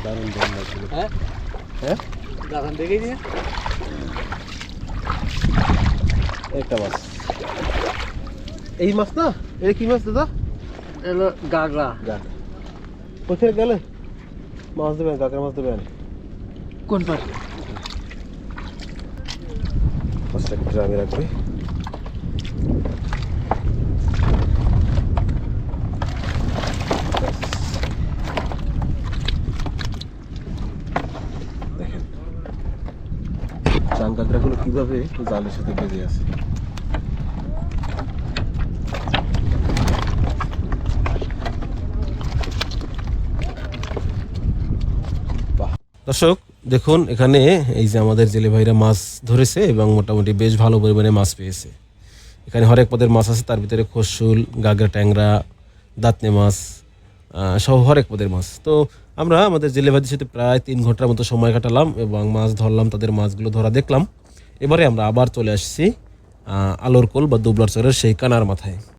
দারুণ দারুণ লাগছিল। হ্যাঁ হ্যাঁ দারুণ দেখে নিয়ে একটা মাছ, এই মাছ না, এটা কি মাছ দাদা? এলো গাগরা। কোথায় গেলে মাছ দেবেন, কাকের মাছ দেবেন? কোন পাশ? মাছটা ড্রামে রাখবে। দেখেন চাং কাঁকড়াগুলো কিভাবে জালের সাথে বেঁধে আছে। দর্শক দেখুন, এখানে এই যে আমাদের জেলে ভাইরা মাছ ধরেছে এবং মোটামুটি বেশ ভালো পরিমাণে মাছ পেয়েছে। এখানে হরেক পদের মাছ আছে, তার ভিতরে খসুল, গাগরা, ট্যাংরা, দাঁতনে মাছ সহ হরেক পদের মাছ। তো আমরা আমাদের জেলে ভাইদের সাথে প্রায় 3 ঘন্টার মতো সময় কাটালাম এবং মাছ ধরলাম, তাদের মাছগুলো ধরা দেখলাম। এবারে আমরা আবার চলে আসছি আলোরকোল বা দুবলার চরের সেই কানার মাথায়।